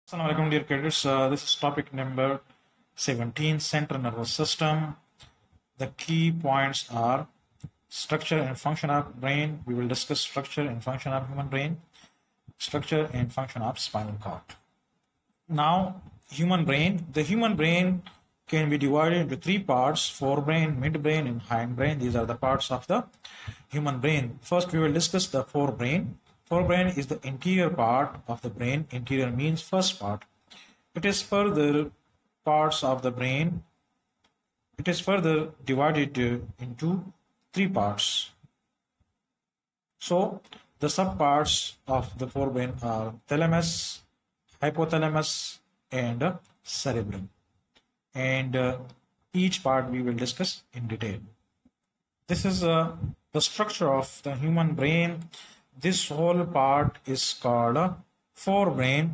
Assalamu alaikum, dear cadets. This is topic number 17, central nervous system. The key points are structure and function of brain. We will discuss structure and function of human brain, structure and function of spinal cord. Now, human brain. The human brain can be divided into three parts: forebrain, midbrain, and hind brain. These are the parts of the human brain. First, we will discuss the forebrain. Forebrain is the interior part of the brain. Interior means first part. It is further parts of the brain. It is further divided into three parts. So, the subparts of the forebrain are thalamus, hypothalamus, and cerebrum. And each part we will discuss in detail. This is the structure of the human brain. This whole part is called forebrain.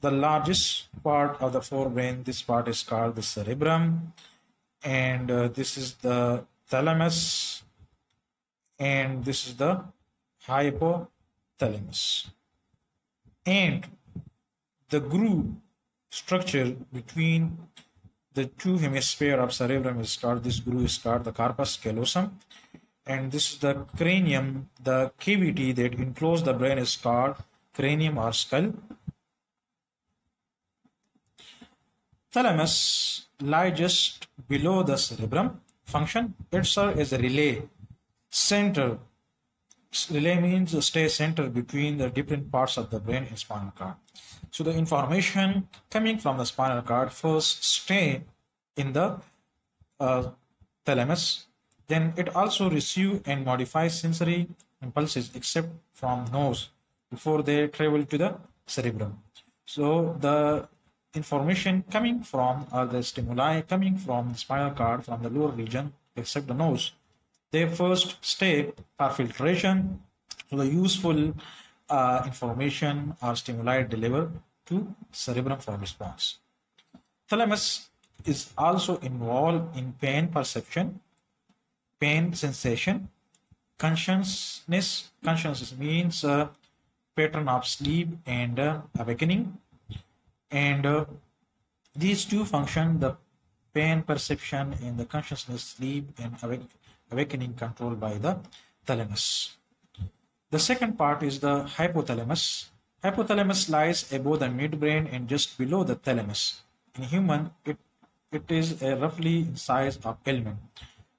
The largest part of the forebrain, this part is called the cerebrum, and this is the thalamus, and this is the hypothalamus. And the groove structure between the two hemispheres of cerebrum is called, this groove is called the corpus callosum. And this is the cranium. The cavity that encloses the brain is called cranium or skull. Thalamus lies just below the cerebrum. Function: it serves as a relay center. Relay means a stay center between the different parts of the brain and spinal cord. So the information coming from the spinal cord first stay in the thalamus. Then it also receives and modifies sensory impulses except from nose before they travel to the cerebrum. So the information coming from, or the stimuli coming from the spinal cord from the lower region except the nose, they first stay for filtration. So the useful information or stimuli delivered to cerebrum for response. Thalamus is also involved in pain perception, pain sensation, consciousness. Consciousness means pattern of sleep and awakening. And these two function, the pain perception and the consciousness, sleep and awakening, controlled by the thalamus. The second part is the hypothalamus. Hypothalamus lies above the midbrain and just below the thalamus. In human, it is a roughly size of almond.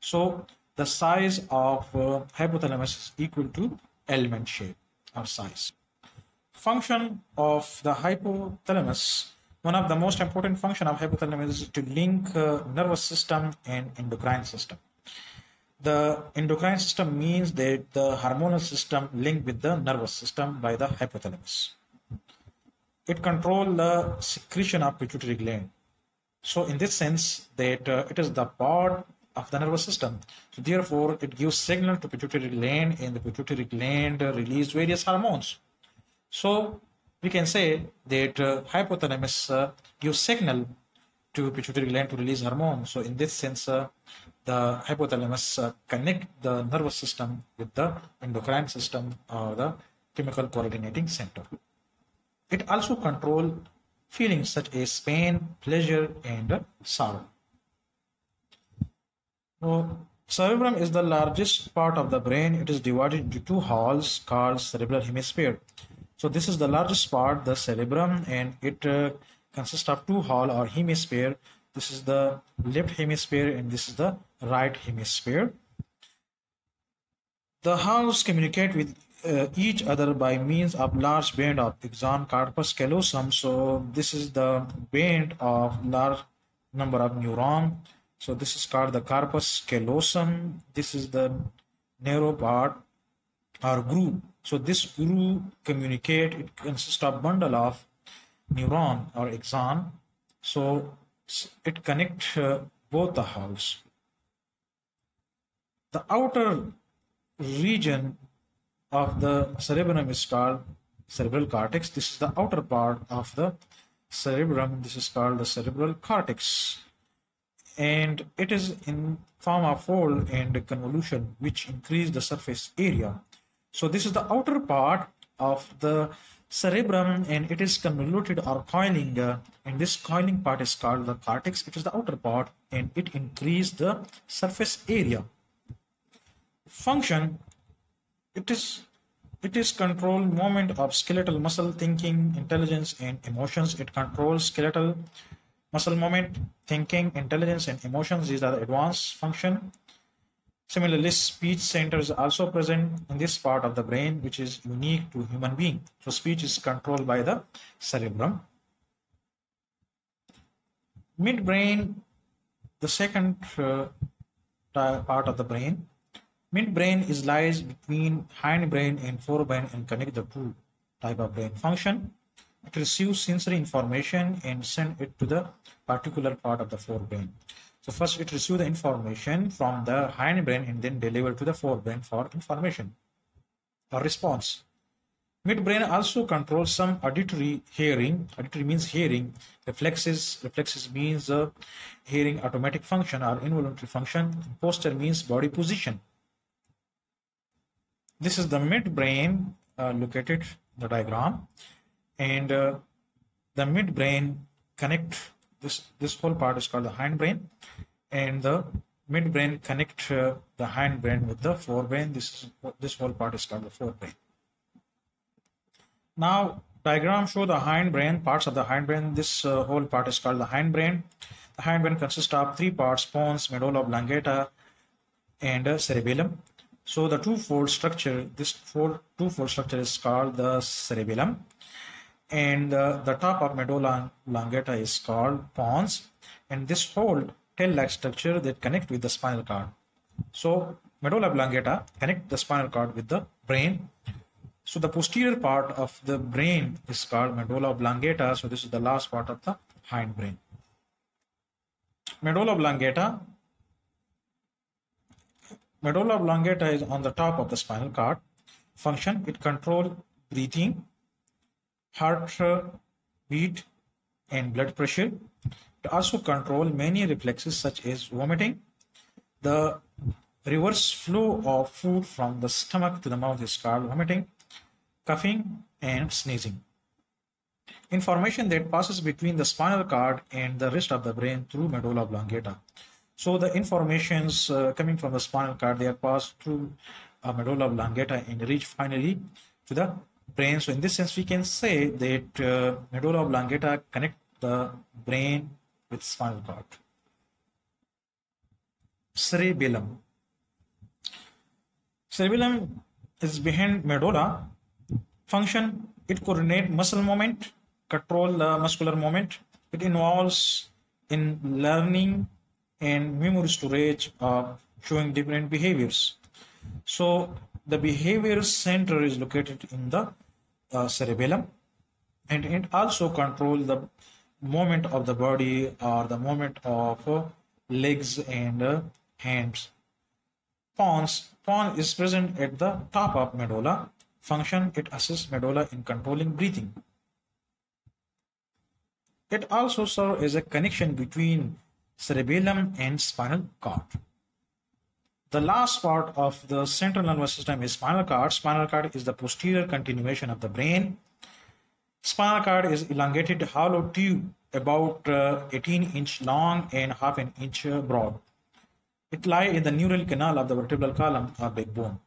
So the size of hypothalamus is equal to almond shape or size. Function of the hypothalamus. One of the most important function of hypothalamus is to link nervous system and endocrine system. The endocrine system means that the hormonal system linked with the nervous system by the hypothalamus. It controls the secretion of pituitary gland. So in this sense that it is the part of the nervous system. So therefore, it gives signal to pituitary gland, and the pituitary gland release various hormones. So we can say that hypothalamus gives signal to pituitary gland to release hormones. So in this sense, the hypothalamus connect the nervous system with the endocrine system or the chemical coordinating center. It also controls feelings such as pain, pleasure, and sorrow. So, cerebrum is the largest part of the brain. It is divided into two halves called cerebral hemisphere. So this is the largest part, the cerebrum, and it consists of two halves or hemisphere. This is the left hemisphere and this is the right hemisphere. The halves communicate with each other by means of large band of axon, corpus callosum. So this is the band of large number of neurons. So this is called the corpus callosum. This is the narrow part or groove. So this groove communicate, it consists of bundle of neuron or axon. So it connects both the halves. The outer region of the cerebrum is called cerebral cortex. This is the outer part of the cerebrum. This is called the cerebral cortex. And it is in form of fold and convolution which increase the surface area. So this is the outer part of the cerebrum, and it is convoluted or coiling, and this coiling part is called the cortex. It is the outer part, and it increases the surface area. Function, it is control movement of skeletal muscle, thinking, intelligence, and emotions. It controls skeletal muscle movement, thinking, intelligence, and emotions. These are the advanced function. Similarly, speech center is also present in this part of the brain, which is unique to human being. So speech is controlled by the cerebrum. Midbrain, the second part of the brain. Midbrain is lies between hindbrain and forebrain and connect the two type of brain function. It receives sensory information and send it to the particular part of the forebrain. So first it receives the information from the hindbrain and then deliver to the forebrain for information or response. Midbrain also controls some auditory hearing. Auditory means hearing. Reflexes means hearing automatic function or involuntary function. Posture means body position. This is the midbrain located in the diagram, and the midbrain connect this whole part is called the hindbrain, and the midbrain connect the hindbrain with the forebrain. This whole part is called the forebrain. Now diagram show the hindbrain, parts of the hindbrain. This whole part is called the hindbrain. The hindbrain consists of three parts: pons, medulla oblongata, and cerebellum. So the twofold structure, twofold structure is called the cerebellum, and the top of medulla oblongata is called pons, and this whole tail-like structure that connect with the spinal cord. So medulla oblongata connect the spinal cord with the brain. So the posterior part of the brain is called medulla oblongata. So this is the last part of the hindbrain. Medulla oblongata is on the top of the spinal cord. Function, it controls breathing, heart beat, and blood pressure. It also controls many reflexes such as vomiting. The reverse flow of food from the stomach to the mouth is called vomiting, coughing, and sneezing. Information that passes between the spinal cord and the rest of the brain through medulla oblongata. So the informations coming from the spinal cord, they are passed through medulla oblongata and reach finally to the brain. So in this sense, we can say that medulla oblongata connect the brain with spinal cord. Cerebellum. Cerebellum is behind medulla. Function, it coordinates muscle movement, control the muscular movement. It involves in learning and memory storage of showing different behaviors. So the behavior center is located in the cerebellum, and it also controls the movement of the body or the movement of legs and hands. Pons is present at the top of medulla. Function, it assists medulla in controlling breathing. It also serves as a connection between cerebellum and spinal cord. The last part of the central nervous system is spinal cord. Spinal cord is the posterior continuation of the brain. Spinal cord is elongated hollow tube about 18-inch long and half an inch broad. It lies in the neural canal of the vertebral column or backbone.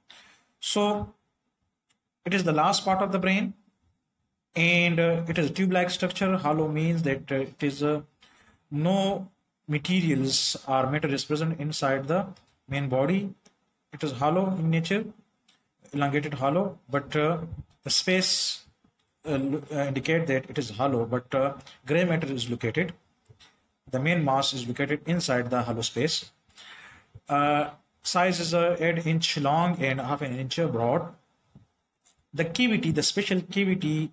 So it is the last part of the brain, and it is a tube-like structure. Hollow means that it is no materials or matter is present inside the main body. It is hollow in nature, elongated hollow, but the space indicate that it is hollow, but gray matter is located. The main mass is located inside the hollow space. Size is 8-inch long and half an inch broad. The cavity, the special cavity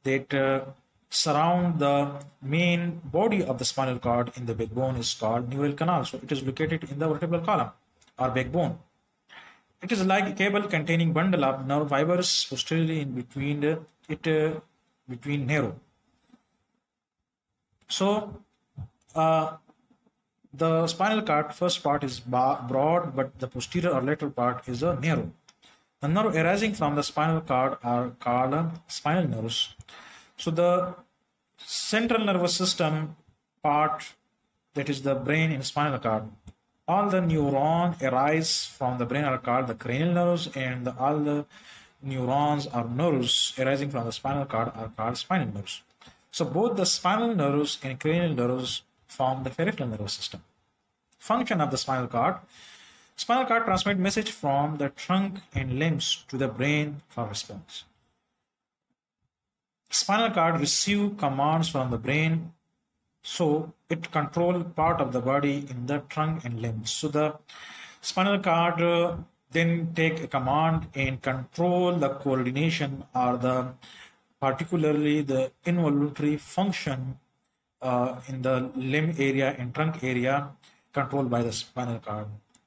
that surround the main body of the spinal cord in the backbone is called neural canal. So it is located in the vertebral column or backbone. It is like a cable containing bundle of nerve fibers posteriorly in between between narrow. So the spinal cord first part is broad, but the posterior or lateral part is narrow. The nerve arising from the spinal cord are called spinal nerves. So the central nervous system part, that is the brain in spinal cord, all the neurons arise from the brain are called the cranial nerves, and all the neurons or nerves arising from the spinal cord are called spinal nerves. So both the spinal nerves and cranial nerves form the peripheral nervous system. Function of the spinal cord. Spinal cord transmit message from the trunk and limbs to the brain for response. Spinal cord receive commands from the brain, so it control part of the body in the trunk and limbs. So the spinal cord then take a command and control the coordination or the particularly the involuntary function in the limb area and trunk area controlled by the spinal cord.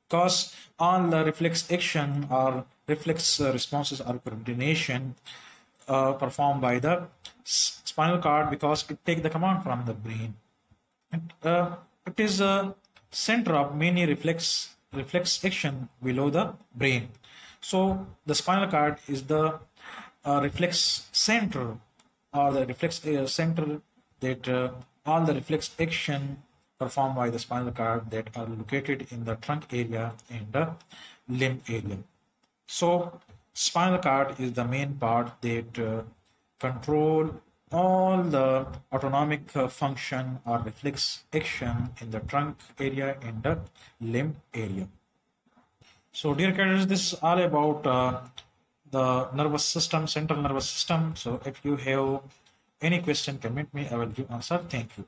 Because all the reflex action or reflex responses or coordination performed by the spinal cord, because it takes the command from the brain. And, it is a center of many reflex action below the brain. So the spinal cord is the reflex center, or the reflex center that all the reflex action performed by the spinal cord that are located in the trunk area and the limb area. So spinal cord is the main part that control all the autonomic function or reflex action in the trunk area and the limb area. So dear cadets, this is all about the nervous system, central nervous system. So if you have any question, comment me, I will give answer. Thank you.